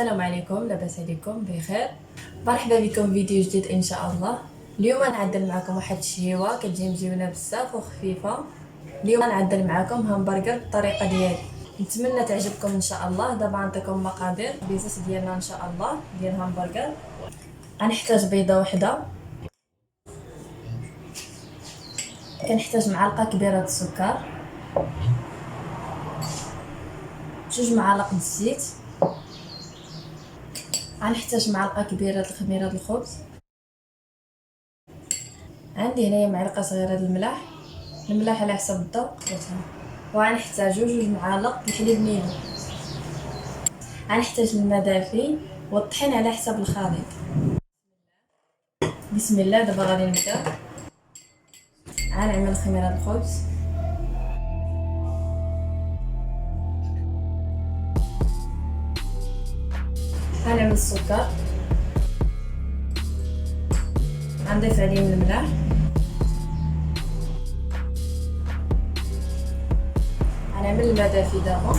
السلام عليكم، لاباس عليكم بخير؟ مرحبا بكم في فيديو جديد ان شاء الله. اليوم غنعدل معكم واحد الشيوه كتجي مزيونه بزاف وخفيفه. اليوم غنعدل معكم همبرجر بالطريقه ديالي، نتمنى تعجبكم ان شاء الله. دابا غنعطيكم مقادير البيزاس ديالنا ان شاء الله ديال همبرجر. غنحتاج بيضه وحده، كنحتاج معلقه كبيره د السكر، 2 معالق الزيت، غنحتاج معلقه كبيره د الخميره د الخبز، عندي هنايا معلقه صغيره د الملح على حسب الذوق، وغنحتاجو 2 معالق الحليب نيدو، غنحتاج الماء دافي والطحين على حسب الخليط. بسم الله. دابا غادي نبدا. غنعمل خميره د الخبز، غنعمل السكر، غنضيف عليه الملح، غنعمل الماء دافي دابا،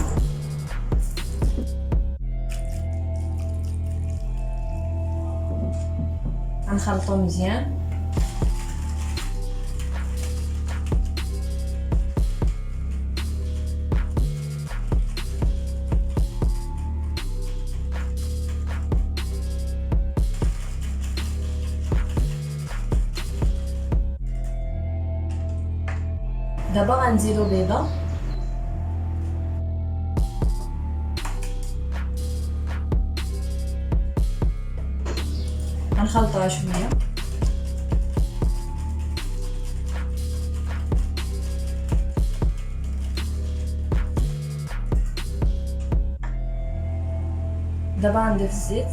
غنخلطو مزيان، دابا غنزيدو بيضه، غنخلطوها شويه، دابا غنضيف الزيت،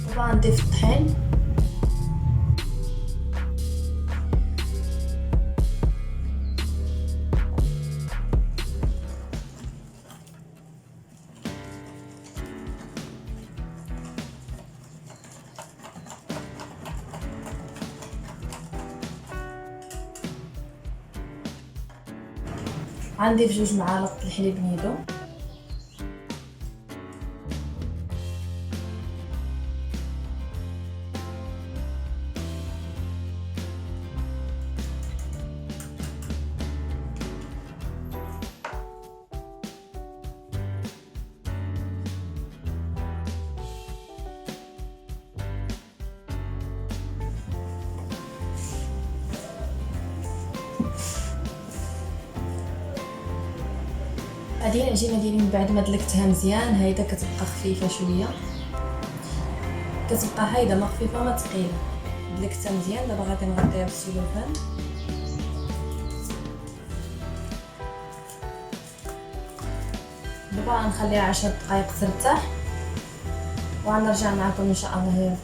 دابا غنضيف الطحين، غنضيف 2 معالق الحليب نيدو، هذه العجينه ديالي من بعد ما دلكتها مزيان هايدا كتبقى خفيفه شويه، كتبقى هايدا ما خفيفه ما ثقيله. دلكتها مزيان، دابا غادي نغطيها بالسلوفان، دابا غنخليها 10 دقائق ترتاح وغنرجع معكم ان شاء الله.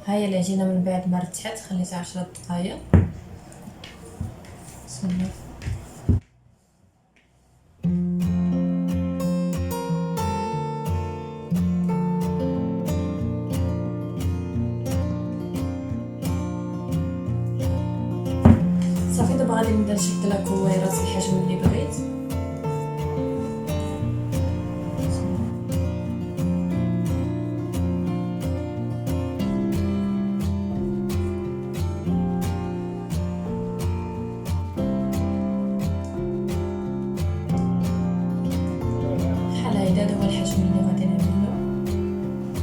هاهي العجينه من بعد ما رتحت خليتها 10 دقائق. بسم الله. صافي دابا غادي نبدا نشكلها كويرات الحجم اللي بغيت.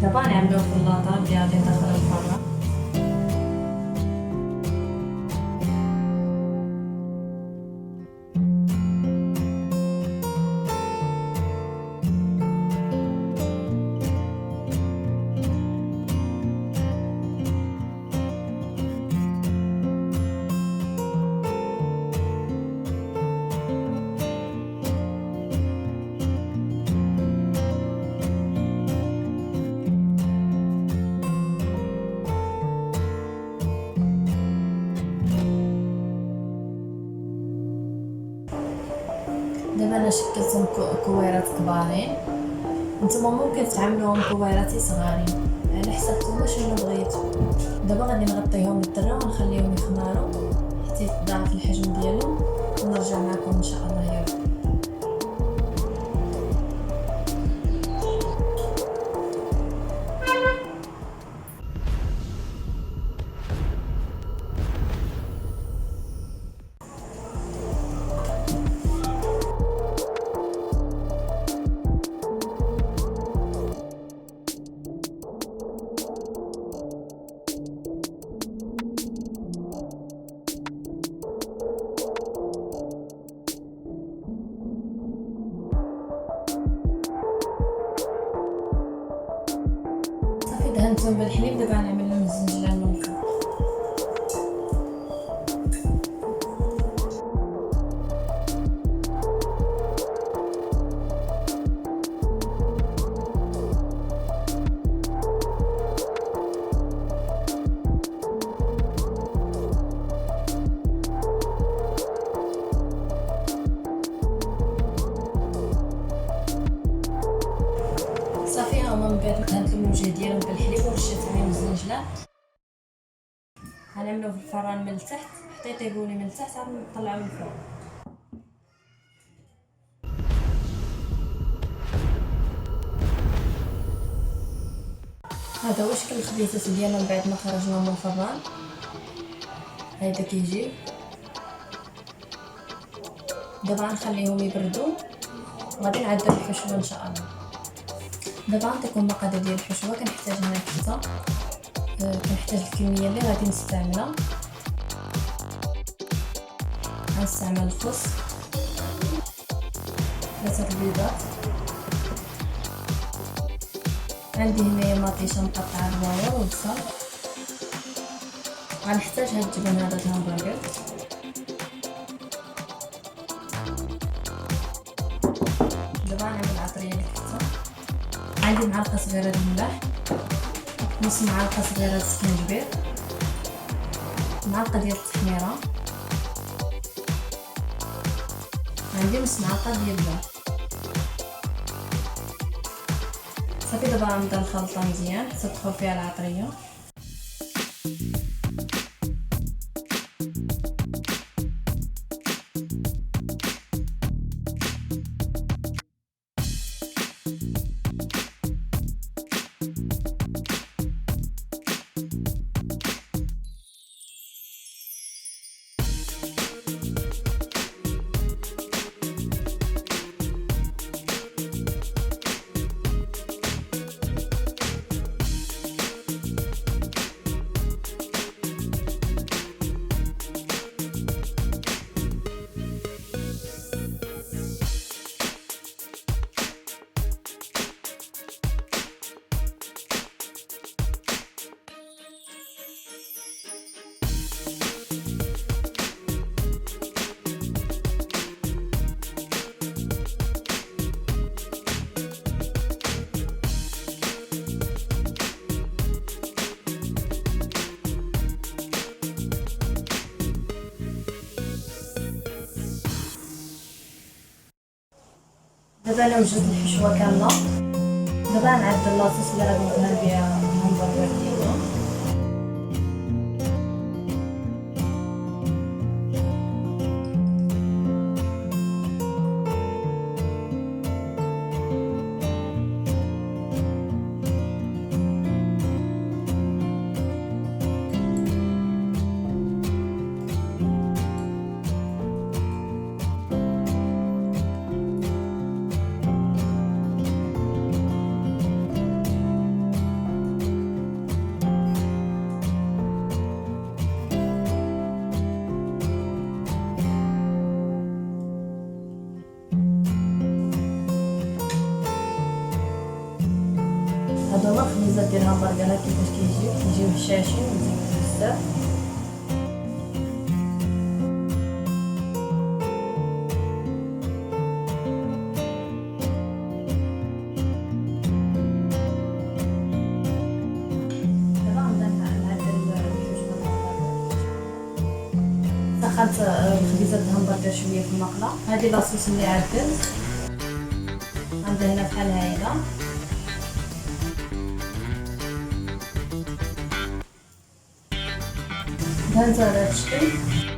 دابا نعملو الخلاطة ديالي داخل الفران. دابا انا شكلتهم كويرات كبارين، نتوما ممكن تعملوهم كويرات صغارين على حسب نتوما شنو بغيتو. دابا غادي نغطيهم بالدره ونخليهم يخمروا حتى يتضاعف الحجم ديالهم ونرجع معكم ان شاء الله. يلا دهنتهم بالحليب. دابا نعمل لهم الزنجلان من الفوق. صافي هما من بعد دهنت الوجه ديالهم بالحليب ورشيت عليهم الزنجلان. غنعملوه في الفران من التحت حتى يطيبوا لي من التحت عاد نطلعوا من الفوق. هذا هو شكل الخبيثات ديالنا من بعد ما خرجناهم من الفران. هذا كيجي. دابا غنخليهم يبردوا وغادي نعدل الحشوه ان شاء الله. دابا غنعطيكم المقادير ديال الحشوه. كنحتاج هنا كفته، كنحتاج الكميه اللي غادي نستعملها. غنستعمل الخس، 3 البيضات، عندي هنايا مطيشه مقطعه روايه وبصل. غنحتاج هاد الجبن هذا الهمبرجر. دابا غنعمل عطريه الكفته. عندي معلقه صغيره د الملح، نص معلقه صغيره د السكينجبير، معلقه ديال التحميره، عندي نص معلقه ديال الزيت. صافي دابا غنبدا نخلطها مزيان حتى تدخل فيها العطريه. دابا انا وجدت الحشوه كامله. دابا نعدل لاصوص اللي غادي ندهن بها الهمبرجر ديالي. الخبيزات ديال الهمبرجر كيفاش كيجيو هشاشين ومزيانين بزاف. سخنت الخبيزات الهمبرجر شويه في المقله. هذه لاصوص اللي عدلت، عندها هنا بحال هايله. دهنت على هذا الشكل.